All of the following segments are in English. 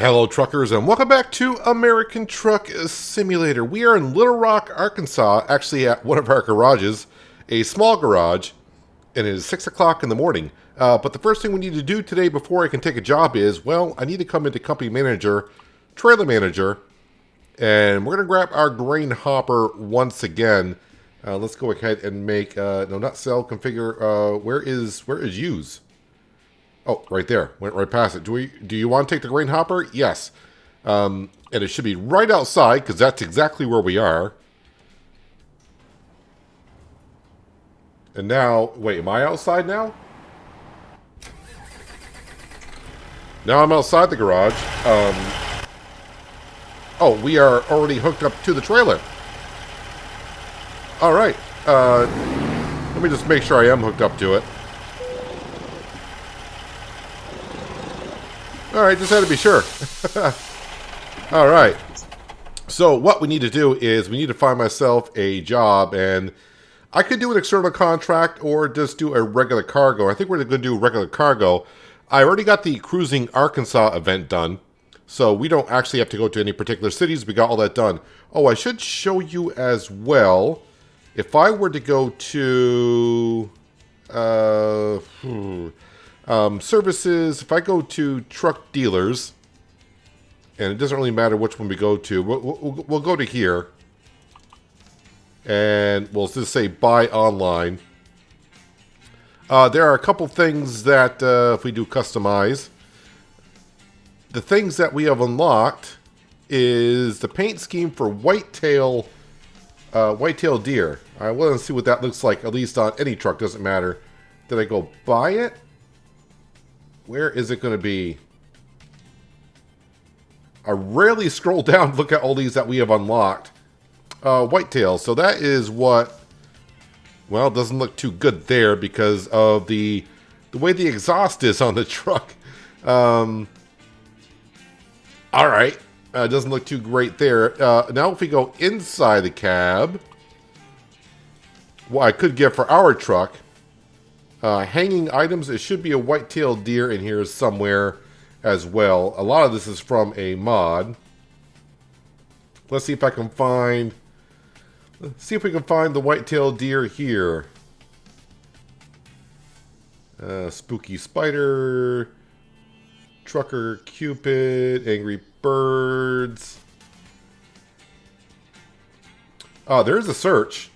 Hello, truckers, and welcome back to American Truck Simulator. We are in Little Rock, Arkansas, actually at one of our garages, a small garage, and it is 6 o'clock in the morning. But the first thing we need to do today before I can take a job is, well, I need to come into company manager, trailer manager, and we're going to grab our grain hopper once again. Let's go ahead and make, no, not sell, configure, where is use? Oh, right there. Went right past it. Do you want to take the grain hopper? Yes. And it should be right outside, because that's exactly where we are. And now, wait, am I outside now? Now I'm outside the garage. Oh, we are already hooked up to the trailer. All right. Let me just make sure I am hooked up to it. All right, just had to be sure. All right. So what we need to do is we need to find myself a job, and I could do an external contract or just do a regular cargo. I think we're going to do regular cargo. I already got the Cruisin Arkansas event done, so we don't actually have to go to any particular cities. We got all that done. Oh, I should show you as well. If I were to go to... services, if I go to truck dealers, and it doesn't really matter which one we go to, we'll go to here, and we'll just say buy online. There are a couple things that if we do customize, the things that we have unlocked is the paint scheme for whitetail deer. I want to see what that looks like, at least on any truck, doesn't matter. Did I go buy it? Where is it going to be? I rarely scroll down to look at all these that we have unlocked. Whitetail. So that is what... Well, it doesn't look too good there because of the way the exhaust is on the truck. Alright. Doesn't look too great there. Now if we go inside the cab... What I could get for our truck... hanging items, it should be a white-tailed deer in here somewhere as well. A lot of this is from a mod. Let's see if I can find... Let's see if we can find the white-tailed deer here. Spooky spider. Trucker Cupid. Angry birds. Oh, there is a search.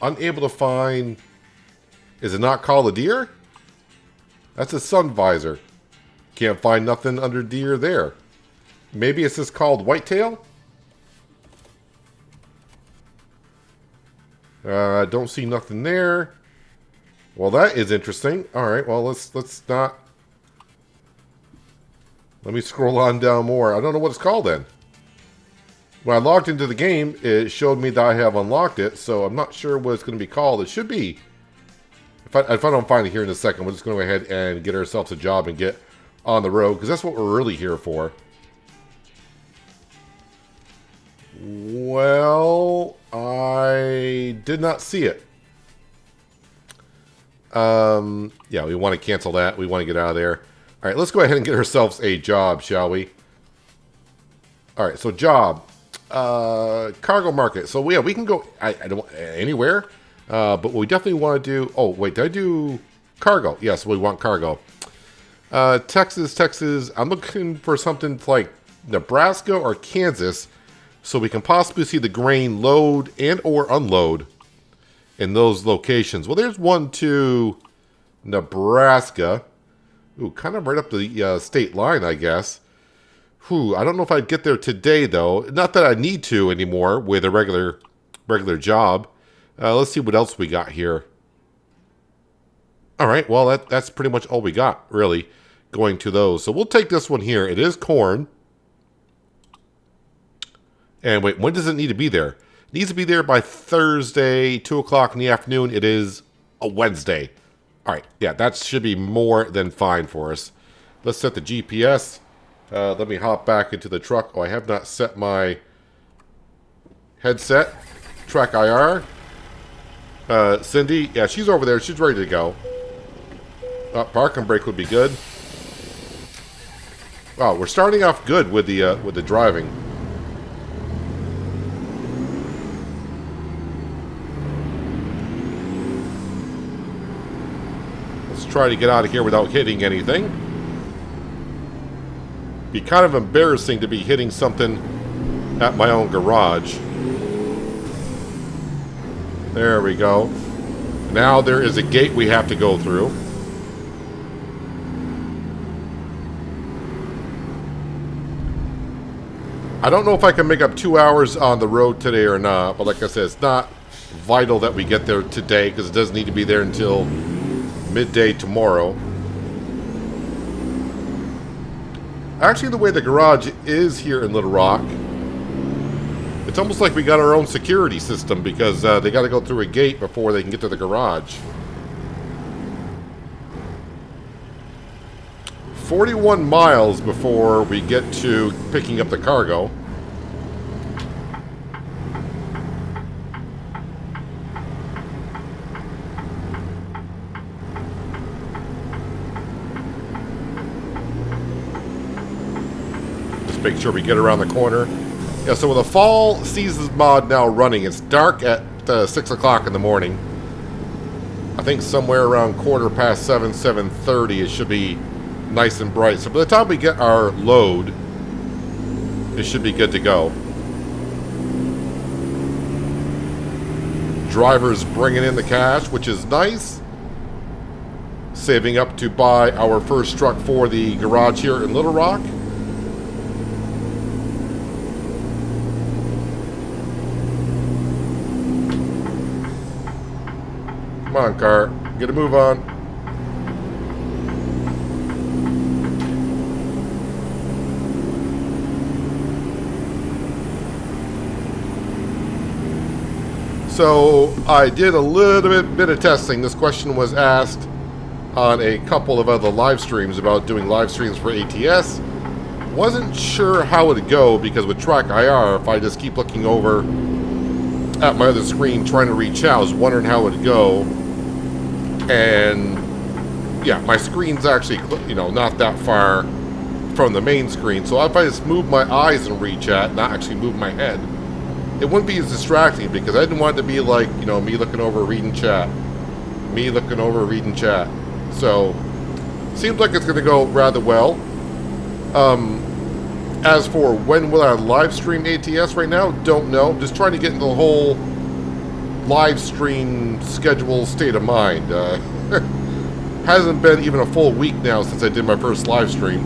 Unable to find... Is it not called a deer? That's a sun visor. Can't find nothing under deer there. Maybe it's just called whitetail? Don't see nothing there. Well, that is interesting. Alright, well, let's not... Let me scroll on down more. I don't know what it's called then. When I logged into the game, it showed me that I have unlocked it, so I'm not sure what it's going to be called. It should be... If I don't find it here in a second, we're just going to go ahead and get ourselves a job and get on the road, because that's what we're really here for. Well, I did not see it. Yeah, we want to cancel that. We want to get out of there. All right, let's go ahead and get ourselves a job, shall we? All right, so job. Cargo market. So yeah, we can go I don't anywhere, but what we definitely want to do... Oh, wait, did I do cargo? Yes, we want cargo. Texas. I'm looking for something like Nebraska or Kansas, so we can possibly see the grain load and or unload in those locations. Well, there's one to Nebraska. Ooh, kind of right up the state line, I guess. I don't know if I'd get there today, though. Not that I need to anymore with a regular job. Let's see what else we got here. All right, well, that's pretty much all we got, really, going to those. So we'll take this one here. It is corn. And wait, when does it need to be there? It needs to be there by Thursday, 2 o'clock in the afternoon. It is a Wednesday. All right, yeah, that should be more than fine for us. Let's set the GPS. Let me hop back into the truck. Oh, I have not set my headset. Track IR. Cindy, yeah, she's over there. She's ready to go. Park and brake would be good. Wow, we're starting off good with the driving. Let's try to get out of here without hitting anything. Be kind of embarrassing to be hitting something at my own garage. There we go. Now there is a gate we have to go through. I don't know if I can make up 2 hours on the road today or not, but like I said, it's not vital that we get there today because it doesn't need to be there until midday tomorrow. Actually, the way the garage is here in Little Rock, it's almost like we got our own security system because they got to go through a gate before they can get to the garage. 41 miles before we get to picking up the cargo. Make sure we get around the corner. Yeah, so with the fall seasons mod now running, it's dark at 6 o'clock in the morning. I think somewhere around 7:15, 7:30, it should be nice and bright. So by the time we get our load, it should be good to go. Driver's bringing in the cash, which is nice. Saving up to buy our first truck for the garage here in Little Rock. Come on, car. Get a move on. So, I did a little bit of testing. This question was asked on a couple of other live streams about doing live streams for ATS. Wasn't sure how it would go because with Track IR, if I just keep looking over at my other screen trying to reach out, I was wondering how it would go. And yeah, my screen's actually, you know, not that far from the main screen. So if I just move my eyes and reach at, not actually move my head, it wouldn't be as distracting because I didn't want it to be like, you know, me looking over reading chat. Me looking over reading chat. So, seems like it's going to go rather well. As for when will I live stream ATS right now, don't know. Just trying to get into the whole live stream schedule state of mind. Hasn't been even a full week now since I did my first live stream.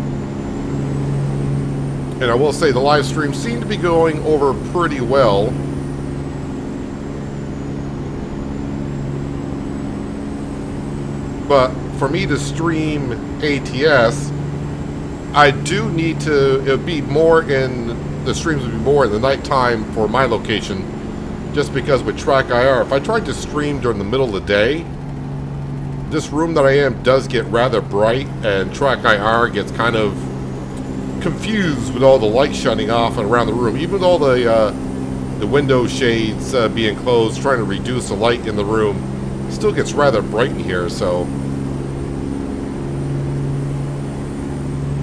And I will say the live stream seemed to be going over pretty well. But for me to stream ATS, I do need to, it would be more in, the streams would be more in the nighttime for my location. Just because with Track IR, if I tried to stream during the middle of the day, this room that I am does get rather bright, and Track IR gets kind of confused with all the light shutting off and around the room. Even with all the window shades being closed, trying to reduce the light in the room, it still gets rather bright in here, so.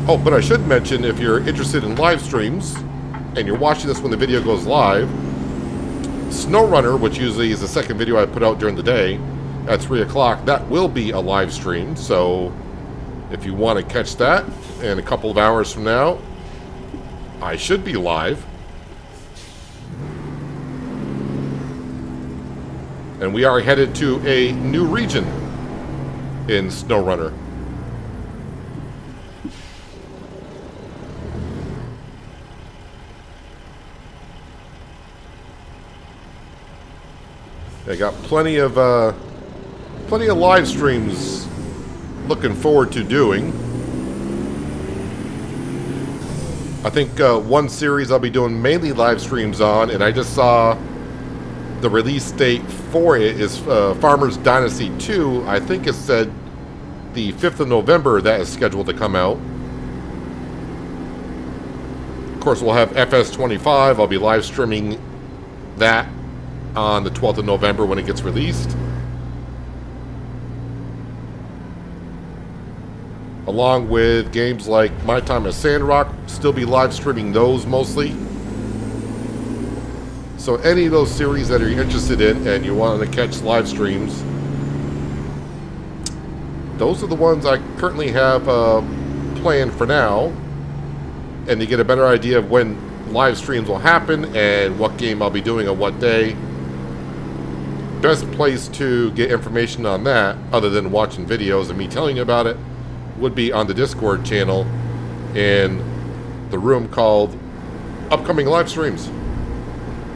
Oh, but I should mention, if you're interested in live streams, and you're watching this when the video goes live, SnowRunner, which usually is the second video I put out during the day, at 3 o'clock, that will be a live stream, so if you want to catch that, in a couple of hours from now, I should be live. And we are headed to a new region in SnowRunner. I got plenty of live streams looking forward to doing. I think one series I'll be doing mainly live streams on, and I just saw the release date for it is Farmer's Dynasty 2. I think it said the 5th of November that is scheduled to come out. Of course, we'll have FS25. I'll be live streaming that on the 12th of November when it gets released. along with games like My Time at Sandrock. Still be live streaming those mostly. So any of those series that you're interested in and you want to catch live streams, those are the ones I currently have planned for now. And to get a better idea of when live streams will happen and what game I'll be doing on what day, best place to get information on that, other than watching videos and me telling you about it, would be on the Discord channel in the room called Upcoming Live Streams.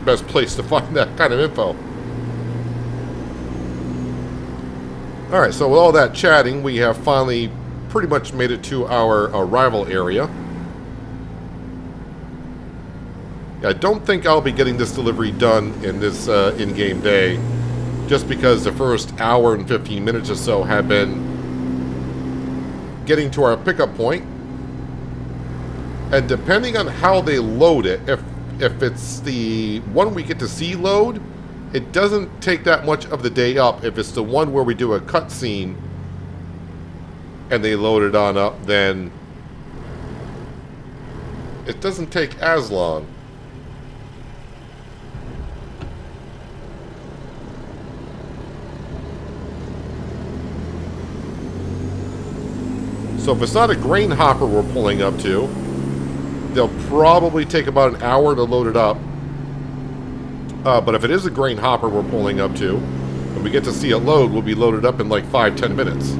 Best place to find that kind of info. Alright, so with all that chatting, we have finally pretty much made it to our arrival area. I don't think I'll be getting this delivery done in this in-game day, just because the first hour and 15 minutes or so have been getting to our pickup point. And depending on how they load it, if it's the one we get to see load, it doesn't take that much of the day up. If it's the one where we do a cutscene and they load it on up, then it doesn't take as long. So if it's not a grain hopper we're pulling up to, they'll probably take about an hour to load it up. But if it is a grain hopper we're pulling up to, and we get to see it load, we'll be loaded up in like 5-10 minutes.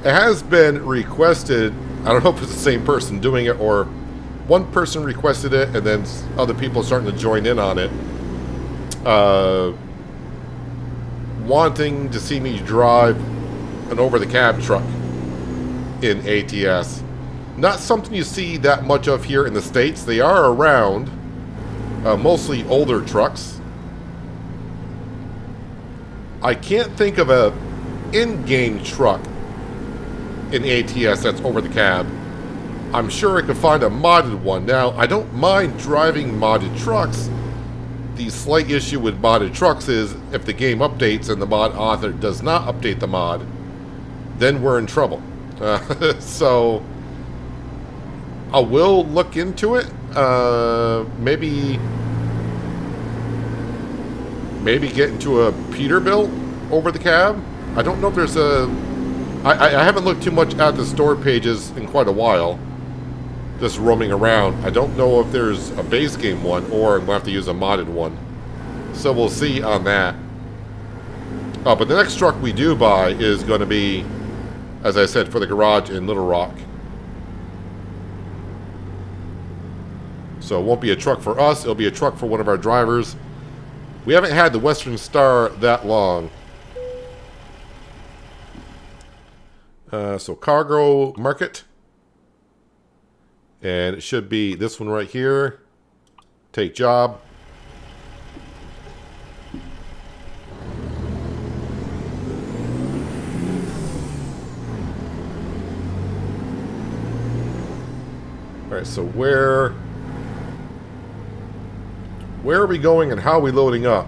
It has been requested, I don't know if it's the same person doing it or one person requested it and then other people are starting to join in on it, wanting to see me drive an over-the-cab truck in ATS. Not something you see that much of here in the States. They are around, mostly older trucks. I can't think of a in-game truck in ATS that's over the cab. I'm sure I could find a modded one. Now, I don't mind driving modded trucks. The slight issue with modded trucks is if the game updates and the mod author does not update the mod, then we're in trouble. So I will look into it. Maybe get into a Peterbilt over the cab. I don't know if there's a... I haven't looked too much at the store pages in quite a while. Just roaming around. I don't know if there's a base game one or I'm going to have to use a modded one. So we'll see on that. But the next truck we do buy is going to be, as I said, for the garage in Little Rock. So it won't be a truck for us. It'll be a truck for one of our drivers. We haven't had the Western Star that long. So cargo market, and it should be this one right here. Take job. All right, so where are we going and how are we loading up?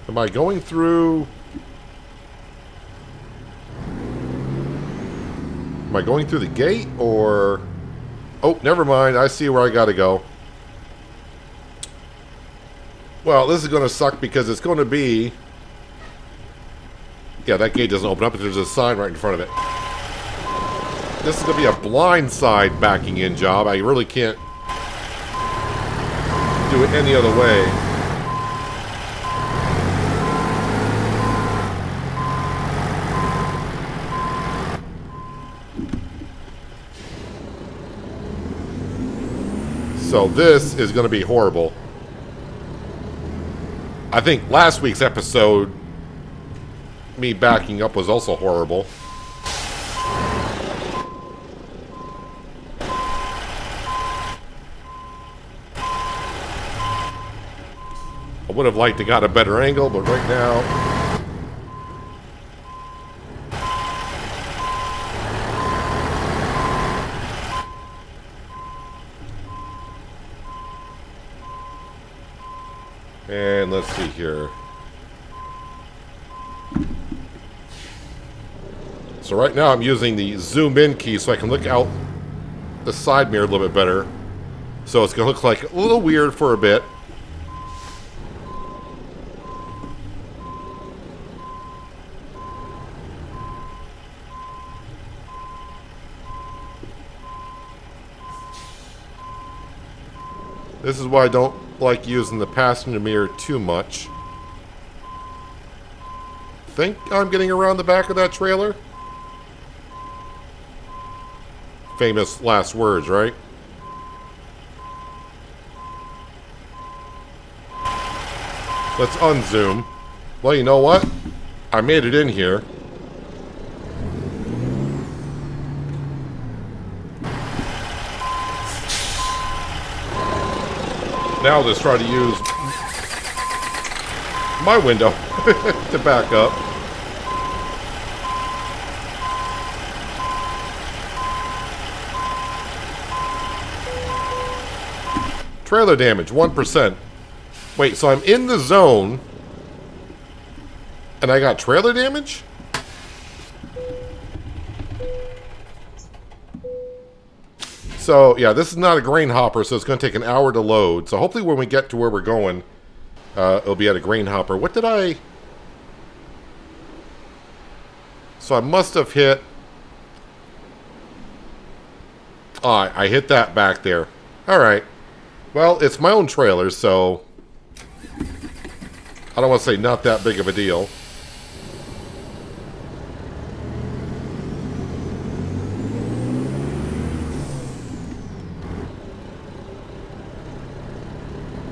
Am I going through... Am I going through the gate, or... Oh, never mind. I see where I gotta go. Well, this is going to suck because it's going to be... Yeah, that gate doesn't open up, but there's a sign right in front of it. This is going to be a blind side backing in job. I really can't do it any other way. So this is going to be horrible. I think last week's episode, me backing up was also horrible. I would have liked to got a better angle, but right now... And let's see here. So right now I'm using the zoom in key so I can look out the side mirror a little bit better. So it's going to look like a little weird for a bit. This is why I don't like using the passenger mirror too much. Think I'm getting around the back of that trailer? Famous last words, right? Let's unzoom. Well, you know what? I made it in here. Now let's try to use my window to back up. Trailer damage, 1%. Wait, so I'm in the zone and I got trailer damage? So, yeah, this is not a grain hopper, so it's going to take an hour to load. So hopefully when we get to where we're going, it'll be at a grain hopper. What did I... So I must have hit... Oh, I hit that back there. Alright. Well, it's my own trailer, so... I don't want to say not that big of a deal.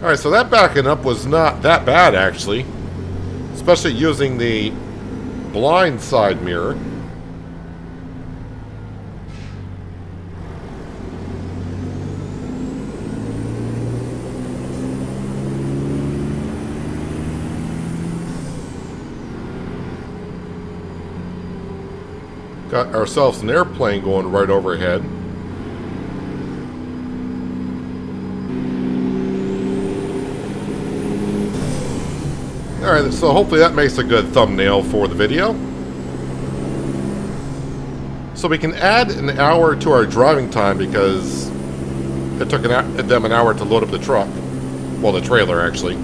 Alright, so that backing up was not that bad, actually. Especially using the blind side mirror. Got ourselves an airplane going right overhead. Alright, so hopefully that makes a good thumbnail for the video. So we can add an hour to our driving time because it took them an hour to load up the truck. Well, the trailer, actually.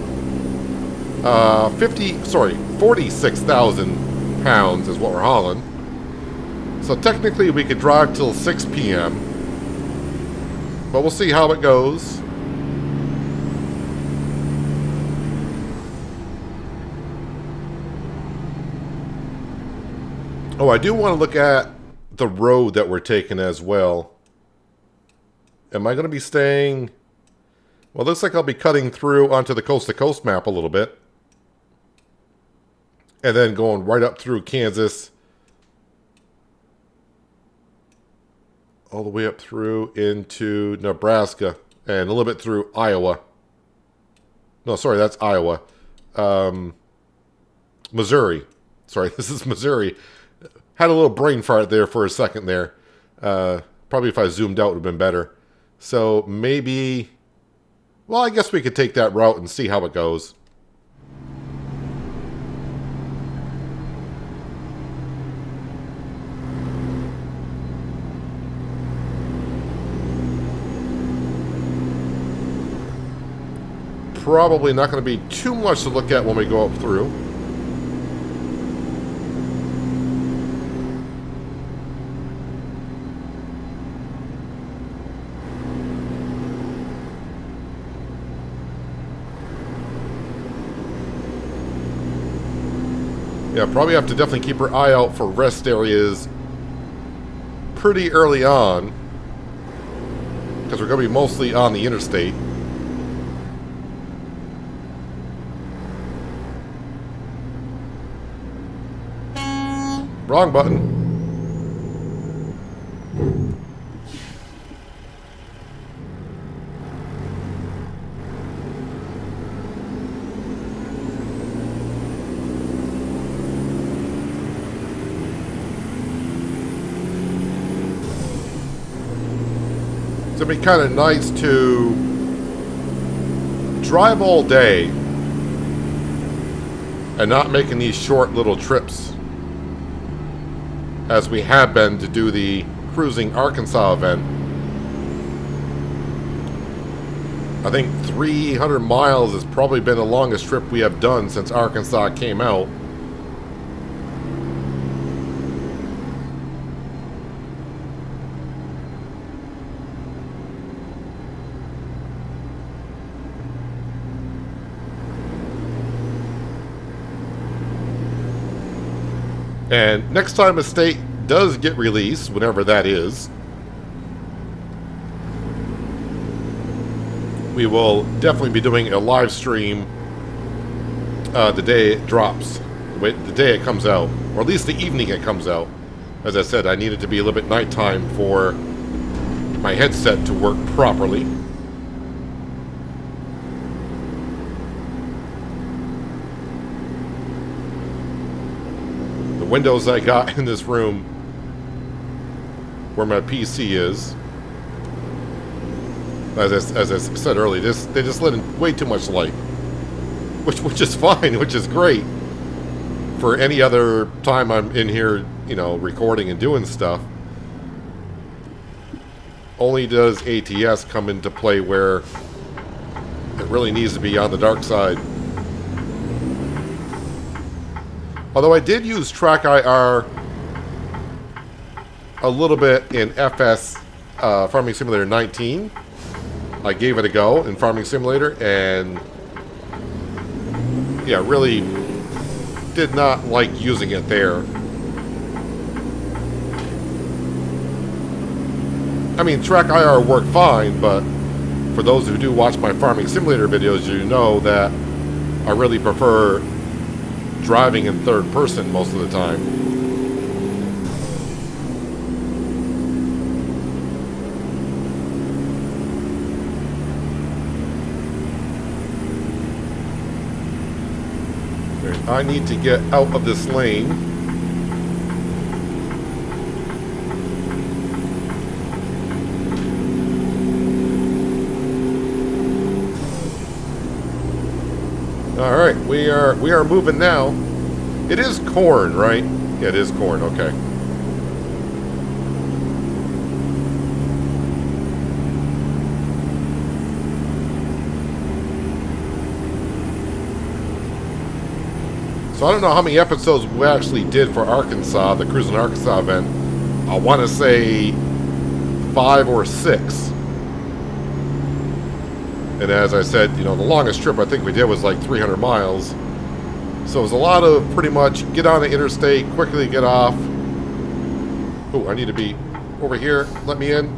46,000 pounds is what we're hauling. So technically we could drive till 6 p.m. But we'll see how it goes. Oh, I do want to look at the road that we're taking as well. Am I going to be staying... Well, it looks like I'll be cutting through onto the coast-to-coast map a little bit. And then going right up through Kansas. All the way up through into Nebraska. And a little bit through Iowa. No, sorry, that's Iowa. Missouri. Sorry, this is Missouri. Had a little brain fart there for a second there. Probably if I zoomed out it would have been better. So maybe... Well, I guess we could take that route and see how it goes. Probably not going to be too much to look at when we go up through. Yeah, probably have to definitely keep our eye out for rest areas pretty early on. Because we're going to be mostly on the interstate. Wrong button. It's going to be kind of nice to drive all day and not making these short little trips as we have been to do the Cruisin Arkansas event. I think 300 miles has probably been the longest trip we have done since Arkansas came out. And next time a state does get released, whenever that is, we will definitely be doing a live stream the day it drops, the day it comes out, or at least the evening it comes out. As I said, I need it to be a little bit nighttime for my headset to work properly. Windows I got in this room where my PC is, as I said earlier, they just let in way too much light, which is fine, which is great for any other time I'm in here, you know, recording and doing stuff. Only does ATS come into play where it really needs to be on the dark side. Although I did use Track IR a little bit in FS Farming Simulator 19. I gave it a go in Farming Simulator, and yeah, really did not like using it there. I mean, Track IR worked fine, but for those who do watch my Farming Simulator videos, you know that I really prefer driving in third person most of the time. I need to get out of this lane. All right, we are moving now. It is corn, right? Yeah, it is corn. Okay. So I don't know how many episodes we actually did for Arkansas, the Cruisin Arkansas event. I want to say 5 or 6. And as I said, you know, the longest trip I think we did was like 300 miles. So it was a lot of pretty much get on the interstate, quickly get off. Oh, I need to be over here. Let me in.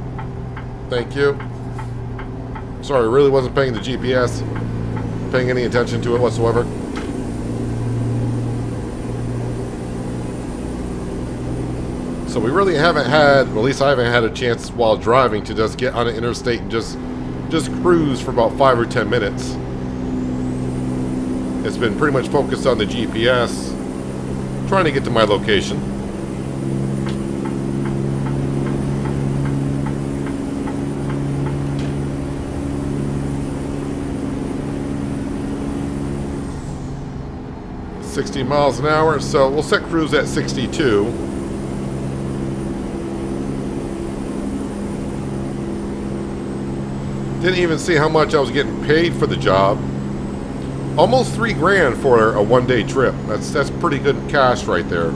Thank you. Sorry, I really wasn't paying the GPS, paying any attention to it whatsoever. So we really haven't had, or at least I haven't had a chance while driving to just get on the interstate and just cruise for about 5 or 10 minutes. It's been pretty much focused on the GPS, trying to get to my location. $60 miles an hour, so we'll set cruise at 62. Didn't even see how much I was getting paid for the job. Almost $3 grand for a one-day trip. That's pretty good cash right there.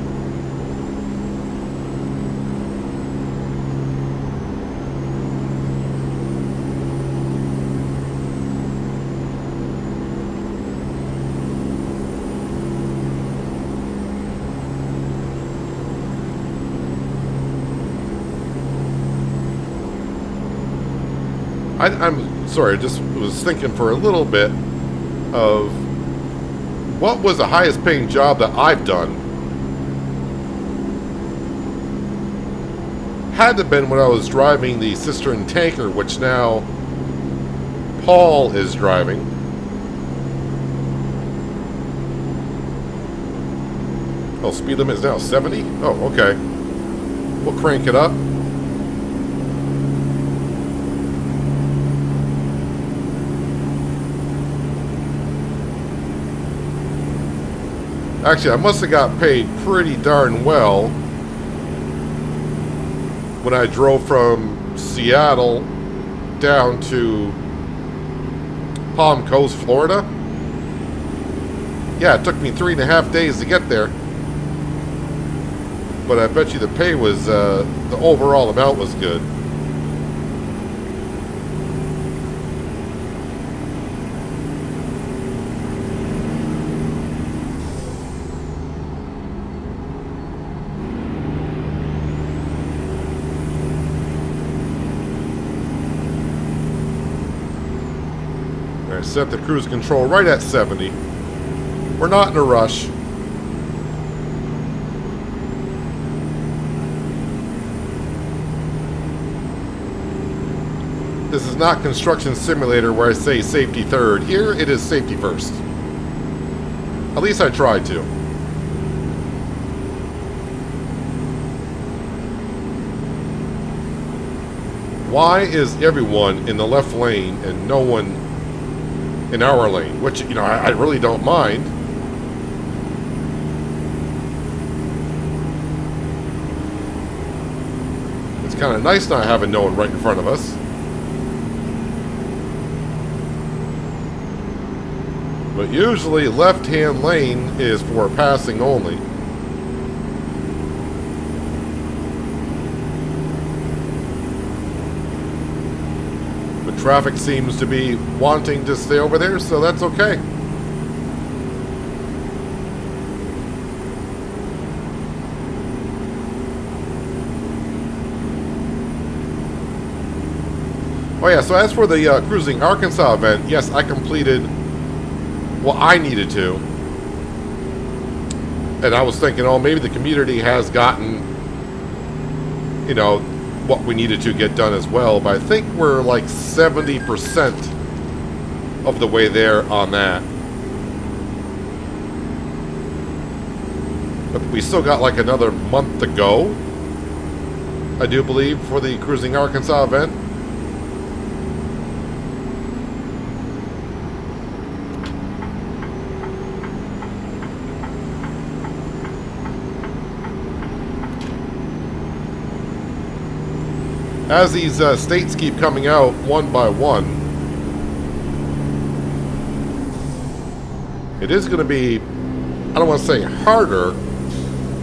I'm sorry, I just was thinking for a little bit of what was the highest paying job that I've done. Had to have been when I was driving the cistern tanker, which now Paul is driving. Oh, speed limit is now 70? Oh, okay. We'll crank it up. Actually, I must have got paid pretty darn well when I drove from Seattle down to Palm Coast, Florida. Yeah, it took me 3.5 days to get there. But I bet you the pay was, the overall amount was good. Alright, set the cruise control right at 70. We're not in a rush. This is not Construction Simulator where I say safety third. Here, it is safety first. At least I tried to. Why is everyone in the left lane and no one in our lane? Which, you know, I really don't mind. It's kind of nice not having no one right in front of us. But usually left-hand lane is for passing only. But traffic seems to be wanting to stay over there, so that's okay. Oh yeah, so as for the Cruisin Arkansas event, yes, I completed... Well, I needed to. And I was thinking, oh, maybe the community has gotten, you know, what we needed to get done as well. But I think we're like 70% of the way there on that. But we still got like another month to go, I do believe, for the Cruisin Arkansas event. As these states keep coming out one by one, it is going to be, I don't want to say harder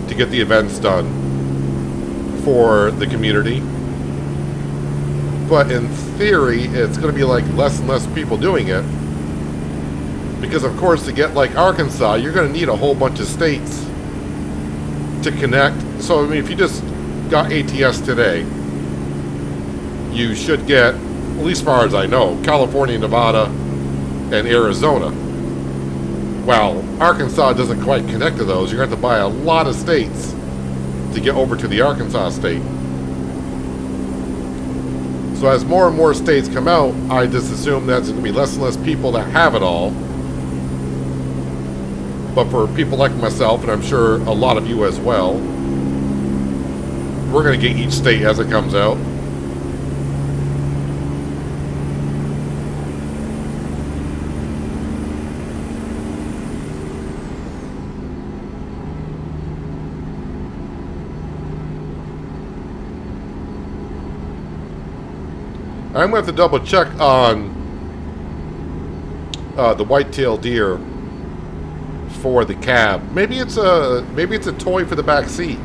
to get the events done for the community, but in theory it's going to be like less and less people doing it, because of course to get like Arkansas you're going to need a whole bunch of states to connect. So I mean, if you just got ATS today, you should get, at least as far as I know, California, Nevada, and Arizona. Well, Arkansas doesn't quite connect to those. You're going to have to buy a lot of states to get over to the Arkansas state. So as more and more states come out, I just assume that there's going to be less and less people that have it all. But for people like myself, and I'm sure a lot of you as well, we're going to get each state as it comes out. I'm going to have to double check on the white-tailed deer for the cab. Maybe it's a toy for the back seat,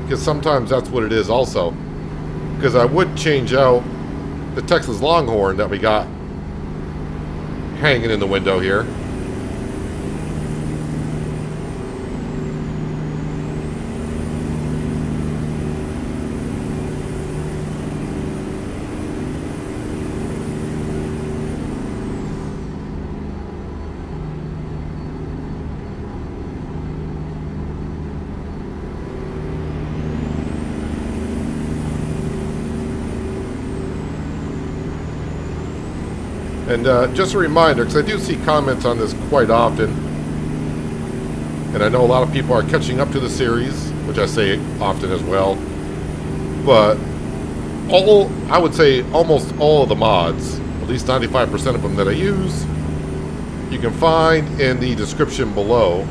because sometimes that's what it is also. Because I would change out the Texas Longhorn that we got hanging in the window here. And just a reminder, because I do see comments on this quite often, and I know a lot of people are catching up to the series, which I say often as well, but I would say almost all of the mods, at least 95% of them that I use, you can find in the description below.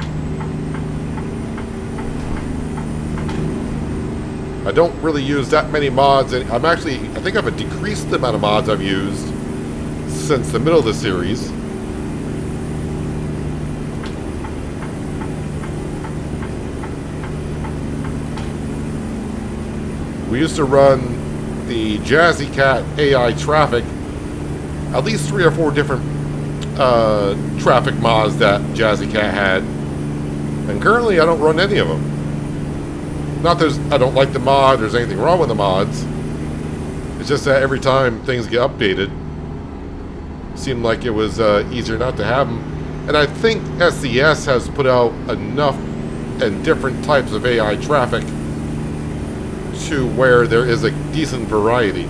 I don't really use that many mods, and I think I've decreased the amount of mods I've used since the middle of the series. We used to run the Jazzy Cat AI traffic, at least 3 or 4 different traffic mods that Jazzy Cat had, and currently I don't run any of them. Not that I don't like the mod, there's anything wrong with the mods. It's just that every time things get updated, it seemed like it was easier not to have them. And I think SES has put out enough and different types of AI traffic to where there is a decent variety.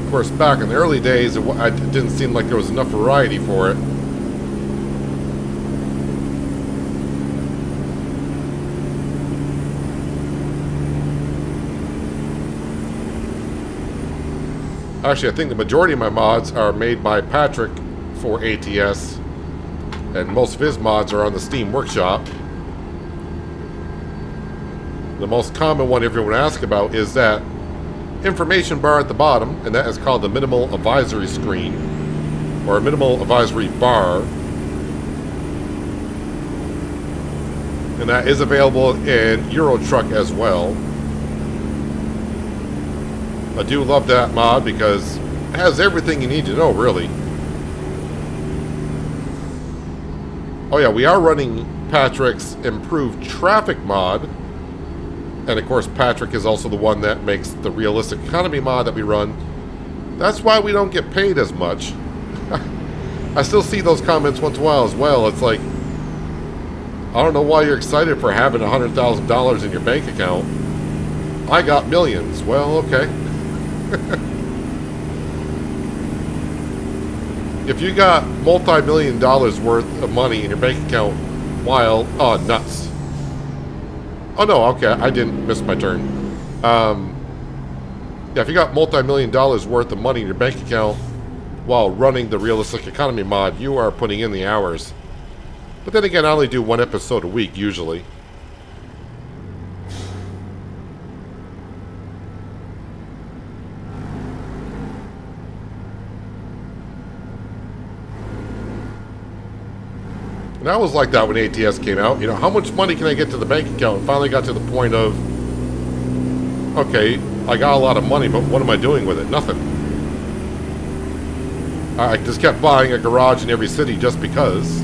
Of course, back in the early days, it didn't seem like there was enough variety for it. Actually, I think the majority of my mods are made by Patrick for ATS, and most of his mods are on the Steam Workshop. The most common one everyone asks about is that information bar at the bottom, and that is called the minimal advisory screen, or a minimal advisory bar. And that is available in Euro Truck as well. I do love that mod because it has everything you need to know, really. Oh yeah, we are running Patrick's improved traffic mod. And of course, Patrick is also the one that makes the realistic economy mod that we run. That's why we don't get paid as much. I still see those comments once in a while as well. It's like, I don't know why you're excited for having $100,000 in your bank account. I got millions. Well, okay. If you got multi-million dollars worth of money in your bank account, wild, oh, nuts. Oh no, okay, I didn't miss my turn. Yeah, if you got multi-million dollars worth of money in your bank account while running the realistic economy mod, you are putting in the hours. But then again, I only do 1 episode a week usually. And I was like that when ATS came out. You know, how much money can I get to the bank account? And finally got to the point of, okay, I got a lot of money, but what am I doing with it? Nothing. I just kept buying a garage in every city just because.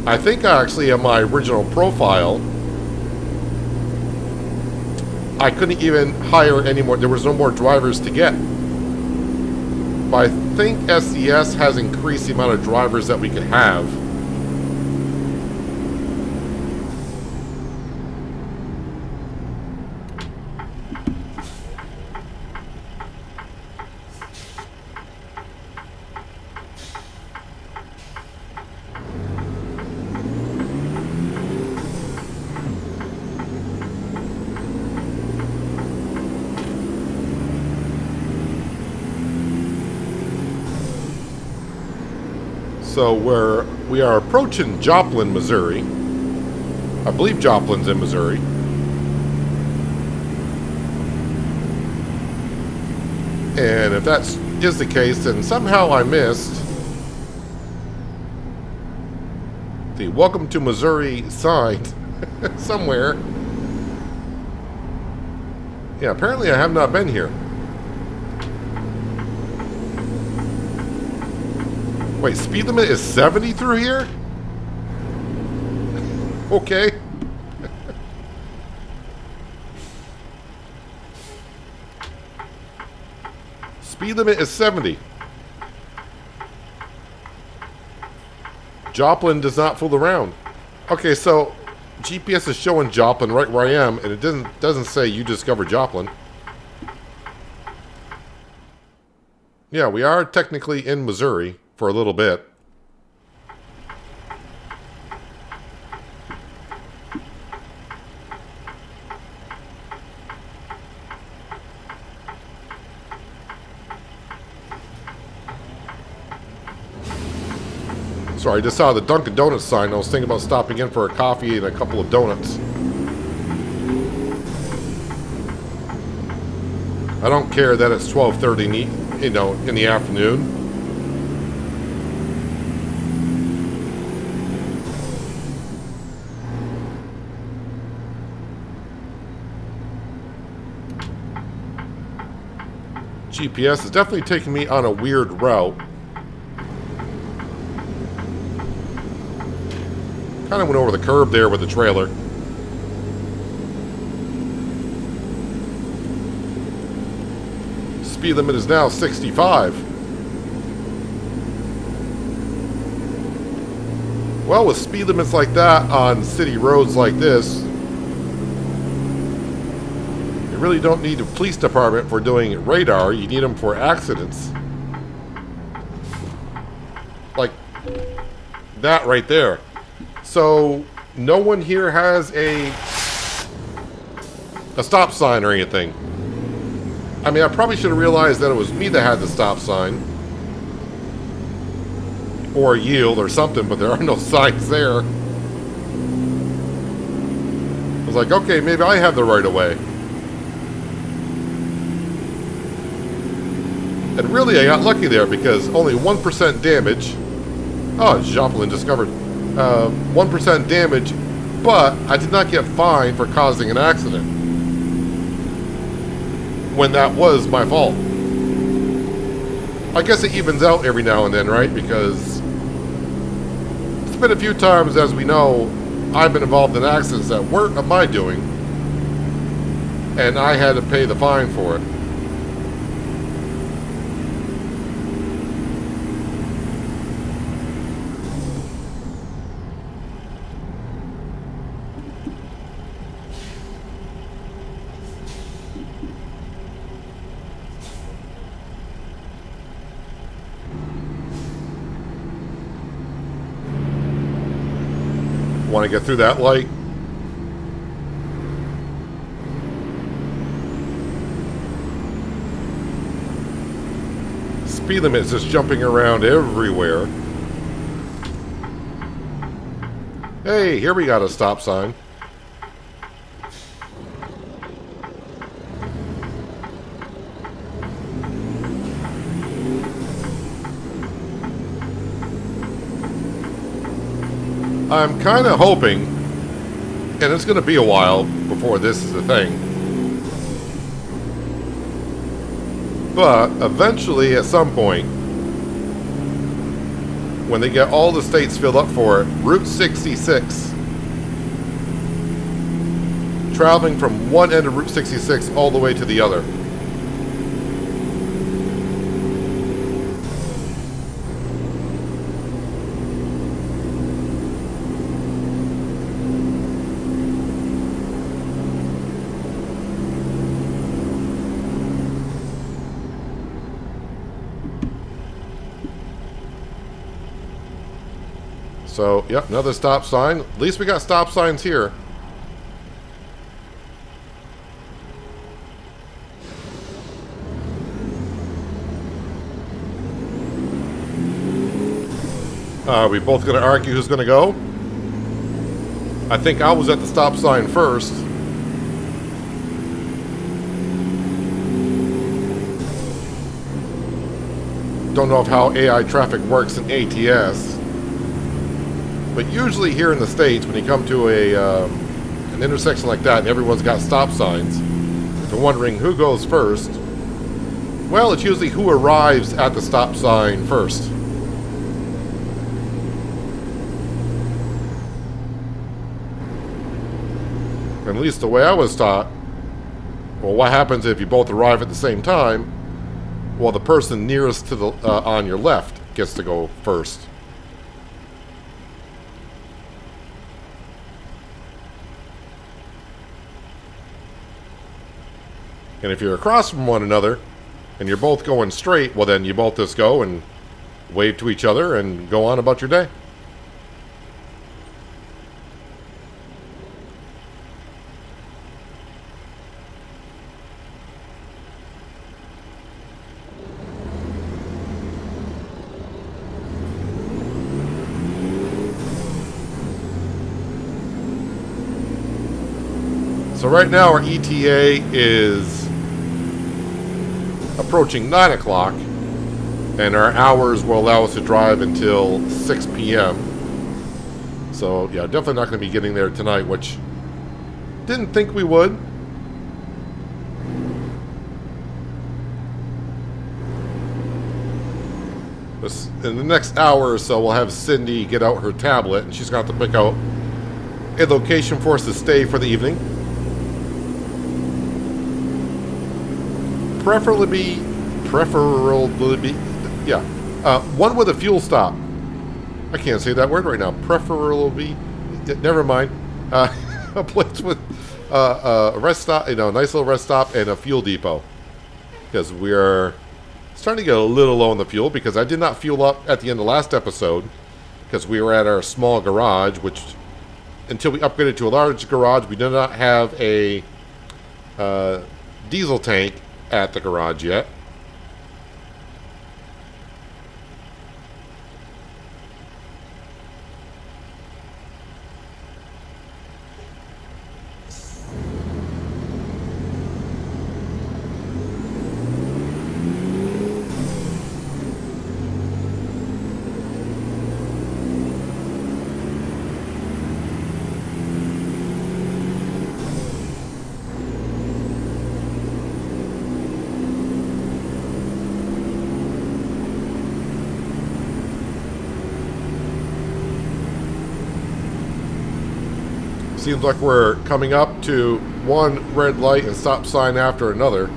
I think actually in my original profile, I couldn't even hire any more. There was no more drivers to get. But I think SES has increased the amount of drivers that we could have. So we are approaching Joplin, Missouri. I believe Joplin's in Missouri. And if that is the case, then somehow I missed the Welcome to Missouri sign somewhere. Yeah, apparently I have not been here. Wait, speed limit is 70 through here? Okay. Speed limit is 70. Joplin does not fool around. Okay, so GPS is showing Joplin right where I am, and it doesn't say you discovered Joplin. Yeah, we are technically in Missouri for a little bit. Sorry, I just saw the Dunkin' Donuts sign. I was thinking about stopping in for a coffee and a couple of donuts. I don't care that it's 12:30, you know, in the afternoon. GPS is definitely taking me on a weird route. Kind of went over the curb there with the trailer. Speed limit is now 65. Well, with speed limits like that on city roads like this, you really don't need a police department for doing radar. You need them for accidents. Like that right there. So no one here has a stop sign or anything. I mean, I probably should have realized that it was me that had the stop sign. Or yield or something, but there are no signs there. I was like, okay, maybe I have the right of way. And really, I got lucky there because only 1% damage. Oh, Joplin discovered 1% damage, but I did not get fined for causing an accident. When that was my fault. I guess it evens out every now and then, right? Because it's been a few times, as we know, I've been involved in accidents that weren't of my doing, and I had to pay the fine for it. Want to get through that light? Speed limit is just jumping around everywhere. Hey, here we got a stop sign. I'm kind of hoping, and it's going to be a while before this is a thing, but eventually at some point, when they get all the states filled up for it, Route 66, traveling from one end of Route 66 all the way to the other. So, yep, another stop sign. At least we got stop signs here. Are we both going to argue who's going to go? I think I was at the stop sign first. Don't know of how AI traffic works in ATS. But usually here in the States, when you come to an intersection like that and everyone's got stop signs, if you're wondering who goes first, well, it's usually who arrives at the stop sign first. At least the way I was taught, well, what happens if you both arrive at the same time? Well, the person nearest to the on your left gets to go first. And if you're across from one another, and you're both going straight, well then you both just go and wave to each other and go on about your day. So right now our ETA is approaching 9 o'clock, and our hours will allow us to drive until 6 p.m. So yeah, definitely not going to be getting there tonight, which didn't think we would. In the next hour or so, we'll have Cindy get out her tablet, and she's going to have to pick out a location for us to stay for the evening. Preferably, yeah, one with a fuel stop. I can't say that word right now. Preferably, never mind. A place with a rest stop, a nice little rest stop and a fuel depot, because we are starting to get a little low on the fuel, because I did not fuel up at the end of last episode because we were at our small garage, which until we upgraded to a large garage, we did not have a diesel tank at the garage yet. Seems like we're coming up to one red light and stop sign after another.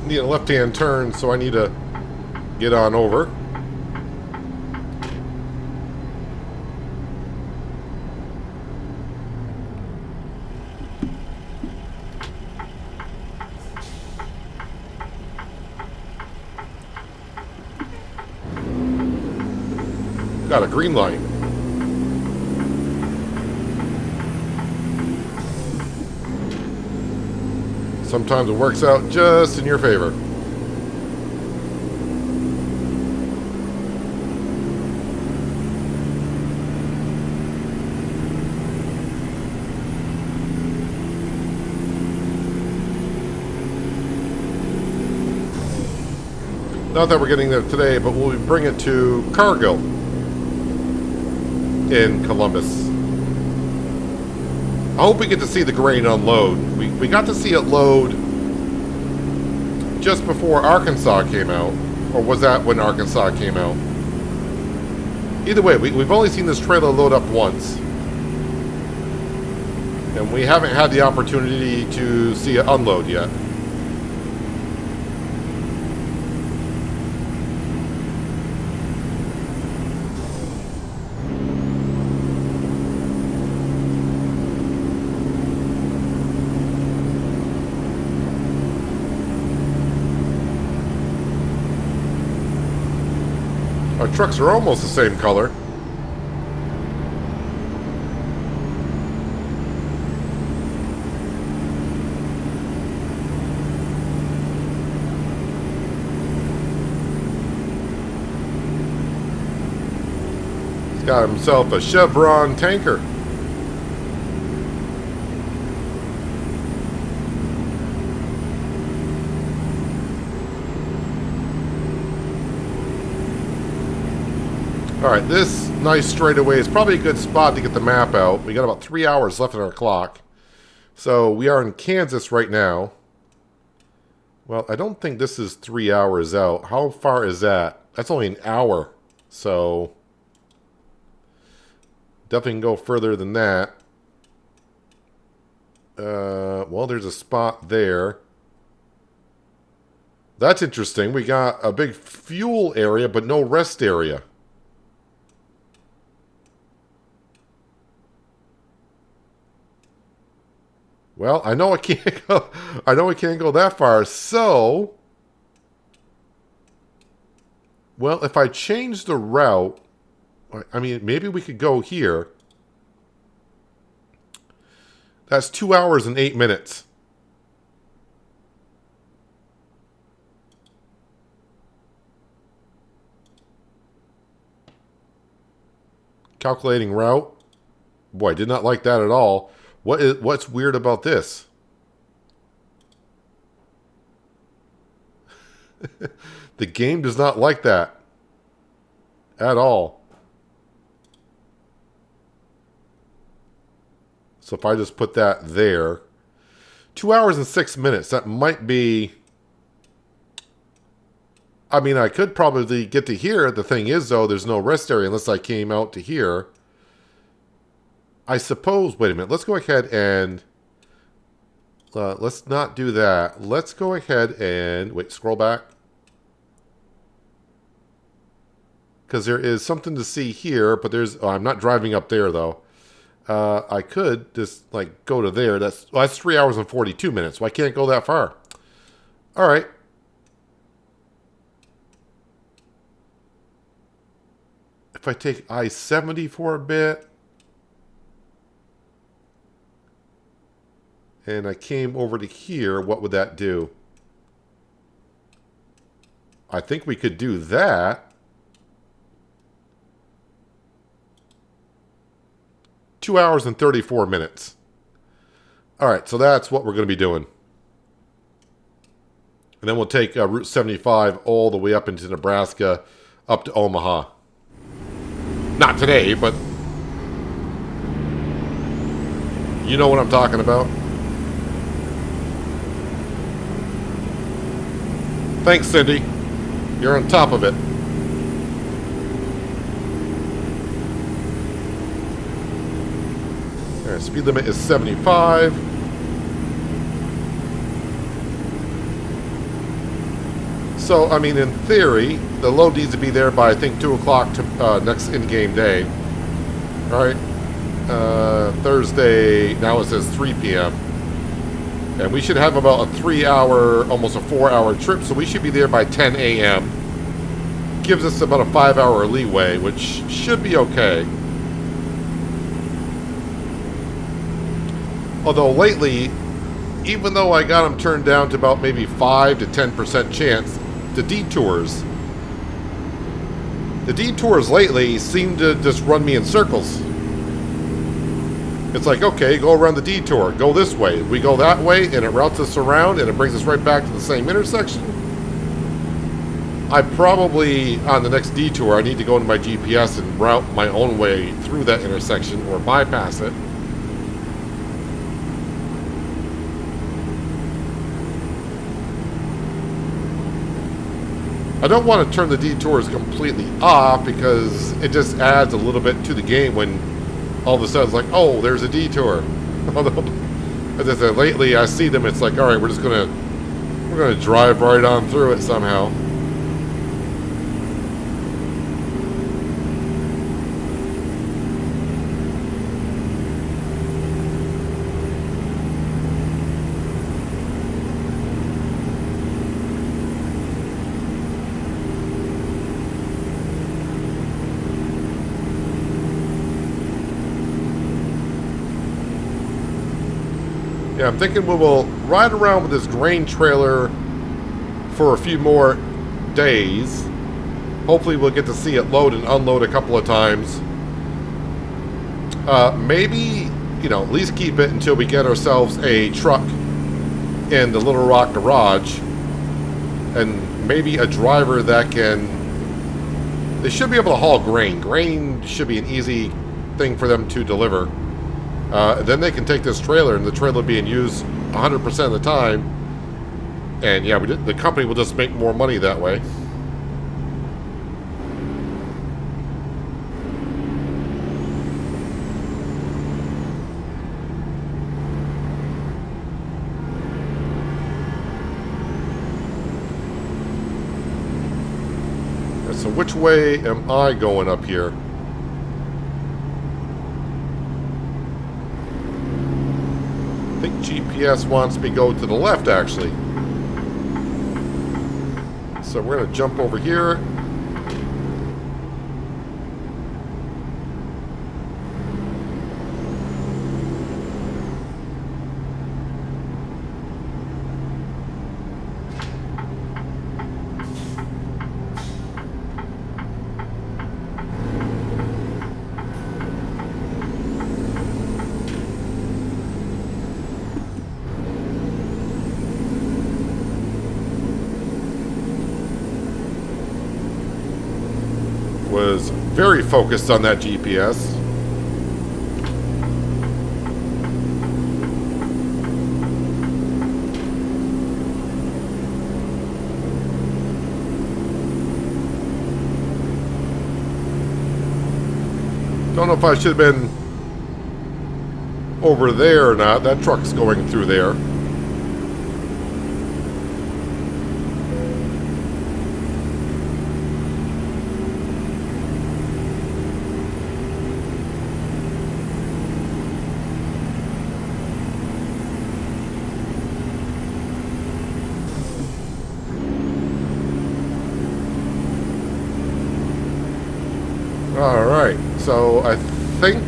Need a left-hand turn, so I need to get on over. Got a green light. Sometimes it works out just in your favor. Not that we're getting there today, but we'll bring it to Cargill in Columbus. I hope we get to see the grain unload. We got to see it load just before Arkansas came out. Or was that when Arkansas came out? Either way, we've only seen this trailer load up once. And we haven't had the opportunity to see it unload yet. Our trucks are almost the same color. He's got himself a Chevron tanker. Alright, this nice straightaway is probably a good spot to get the map out. We got about 3 hours left on our clock. So we are in Kansas right now. Well, I don't think this is 3 hours out. How far is that? That's only an hour. So definitely can go further than that. Well, there's a spot there. That's interesting. We got a big fuel area, but no rest area. Well, I know I can't go. I know I can't go that far. So, well, if I change the route, I mean, maybe we could go here. That's 2 hours and 8 minutes. Calculating route. Boy, I did not like that at all. What's weird about this? The game does not like that at all. So if I just put that there, 2 hours and 6 minutes, that might be... I mean, I could probably get to here. The thing is, though, there's no rest area unless I came out to here. I suppose, wait a minute, let's go ahead and... let's not do that. Let's go ahead and... Wait, scroll back. Because there is something to see here, but there's... Oh, I'm not driving up there, though. I could just, like, go to there. That's 3 hours and 42 minutes, so I can't go that far. All right. If I take I-70 for a bit... and I came over to here, what would that do? I think we could do that. 2 hours and 34 minutes. All right, so that's what we're going to be doing. And then we'll take Route 75 all the way up into Nebraska, up to Omaha. Not today, but you know what I'm talking about. Thanks, Cindy. You're on top of it. All right, speed limit is 75. So, I mean, in theory, the load needs to be there by, I think, 2 o'clock to next in-game day. All right. Thursday, now it says 3 p.m. And we should have about a 3-hour, almost a 4-hour trip, so we should be there by 10 a.m. Gives us about a 5-hour leeway, which should be okay. Although lately, even though I got them turned down to about maybe 5 to 10% chance, the detours lately seem to just run me in circles. It's like, okay, go around the detour. Go this way. We go that way, and it routes us around, and it brings us right back to the same intersection. I probably, on the next detour, I need to go into my GPS and route my own way through that intersection or bypass it. I don't want to turn the detours completely off because it just adds a little bit to the game when all of a sudden it's like, oh, there's a detour. As I said, lately I see them, it's like, all right, we're gonna drive right on through it somehow. Yeah, I'm thinking we will ride around with this grain trailer for a few more days. Hopefully we'll get to see it load and unload a couple of times. Maybe, you know, at least keep it until we get ourselves a truck in the Little Rock garage. And maybe a driver that can... They should be able to haul grain. Grain should be an easy thing for them to deliver. Then they can take this trailer, and the trailer being used 100% of the time. And yeah, the company will just make more money that way. So which way am I going up here? I think GPS wants me to go to the left, actually. So we're going to jump over here. Was very focused on that GPS. Don't know if I should have been over there or not. That truck's going through there. Alright, so I think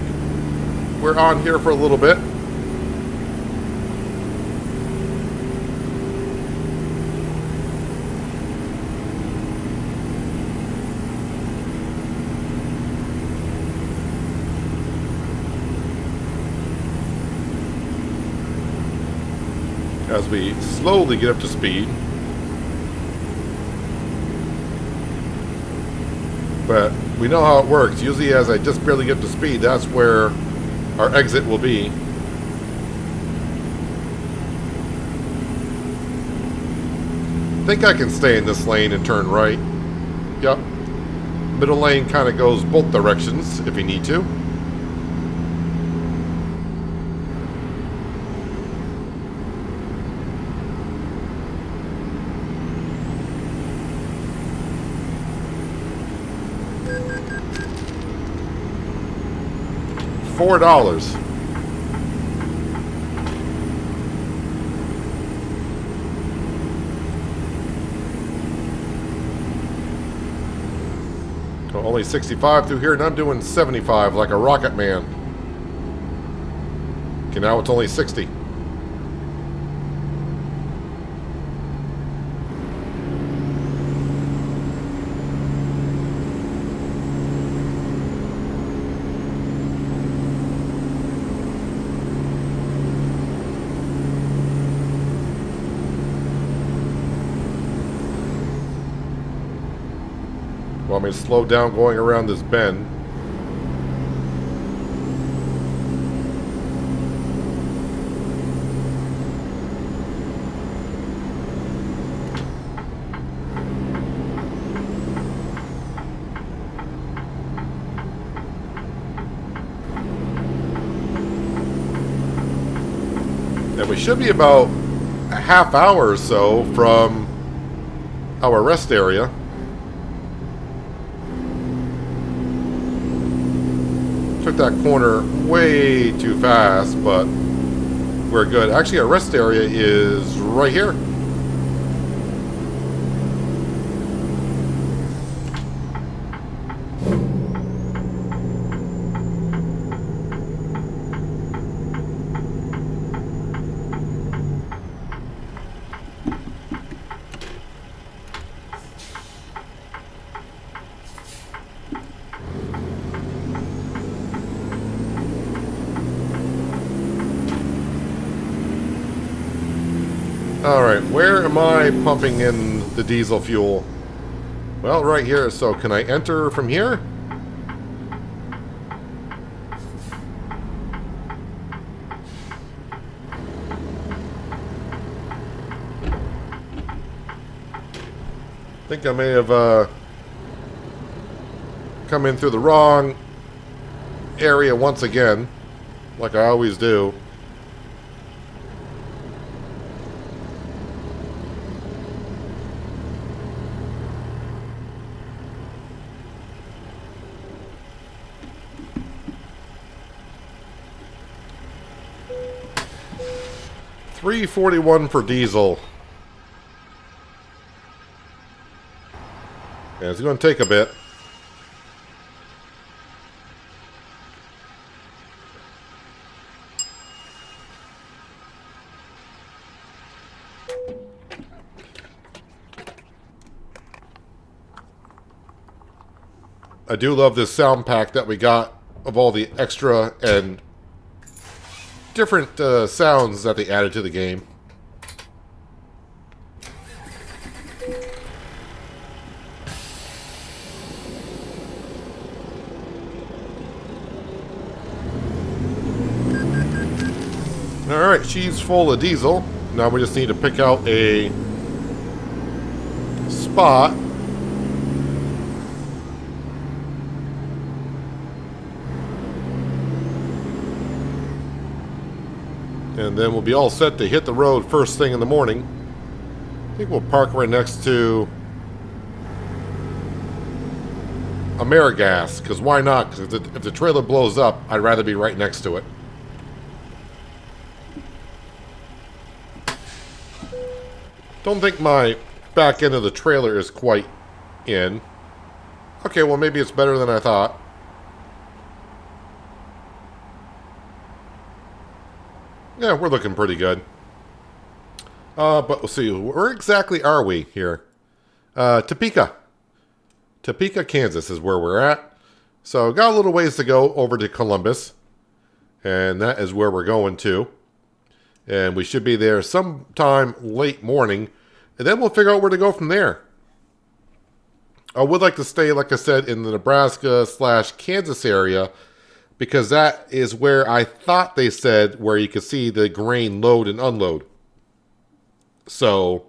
we're on here for a little bit. As we slowly get up to speed. But we know how it works. Usually as I just barely get to speed, that's where our exit will be. I think I can stay in this lane and turn right. Yep. Middle lane kind of goes both directions if you need to. $4. So only 65 through here, and I'm doing 75 like a rocket man. Okay, now it's only 60. Want me to slow down going around this bend? And we should be about a half hour or so from our rest area. Took that corner way too fast, but we're good. Actually, our rest area is right here. Alright, where am I pumping in the diesel fuel? Well, right here. So can I enter from here? I think I may have come in through the wrong area once again, like I always do. $3.41 for diesel. Yeah, it's going to take a bit. I do love this sound pack that we got of all the extra and different sounds that they added to the game. Alright, she's full of diesel. Now we just need to pick out a spot. And then we'll be all set to hit the road first thing in the morning. I think we'll park right next to Amerigas, because why not? Because if the trailer blows up, I'd rather be right next to it. Don't think my back end of the trailer is quite in. Okay, well maybe it's better than I thought. Yeah, we're looking pretty good. But we'll see. Where exactly are we here? Topeka. Topeka, Kansas is where we're at. So got a little ways to go over to Columbus. And that is where we're going to. And we should be there sometime late morning. And then we'll figure out where to go from there. I would like to stay, like I said, in the Nebraska/Kansas area, because that is where I thought they said where you could see the grain load and unload. So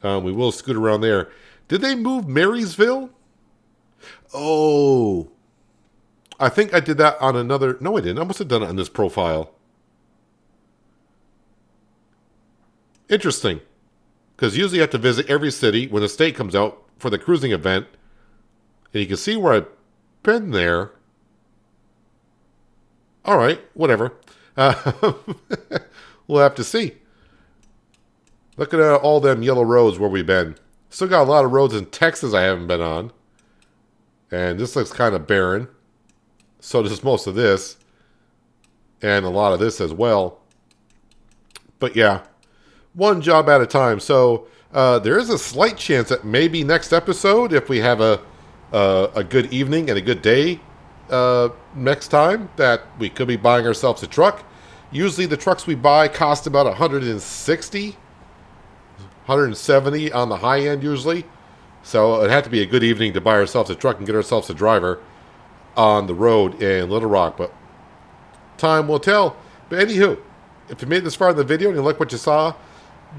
we will scoot around there. Did they move Marysville? Oh, I think I did that on another. No, I didn't. I must have done it on this profile. Interesting. Because usually you have to visit every city when the state comes out for the cruising event. And you can see where I've been there. All right, whatever. We'll have to see. Look at all them yellow roads where we've been. Still got a lot of roads in Texas I haven't been on. And this looks kind of barren. So does most of this. And a lot of this as well. But yeah, one job at a time. So there is a slight chance that maybe next episode, if we have a good evening and a good day next time, that we could be buying ourselves a truck. Usually the trucks we buy cost about $160, $170 on the high end usually. So it'd have to be a good evening to buy ourselves a truck and get ourselves a driver on the road in Little Rock. But time will tell. But anywho, if you made it this far in the video and you like what you saw,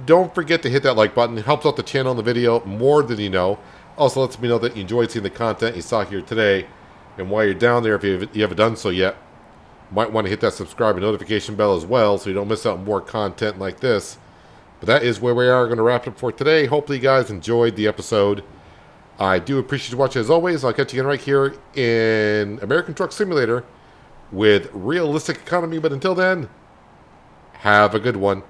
don't forget to hit that like button. It helps out the channel and the video more than you know. Also lets me know that you enjoyed seeing the content you saw here today. And while you're down there, if you haven't done so yet, you might want to hit that subscribe and notification bell as well so you don't miss out on more content like this. But that is where we are going to wrap it up for today. Hopefully you guys enjoyed the episode. I do appreciate you watching as always. I'll catch you again right here in American Truck Simulator with realistic economy. But until then, have a good one.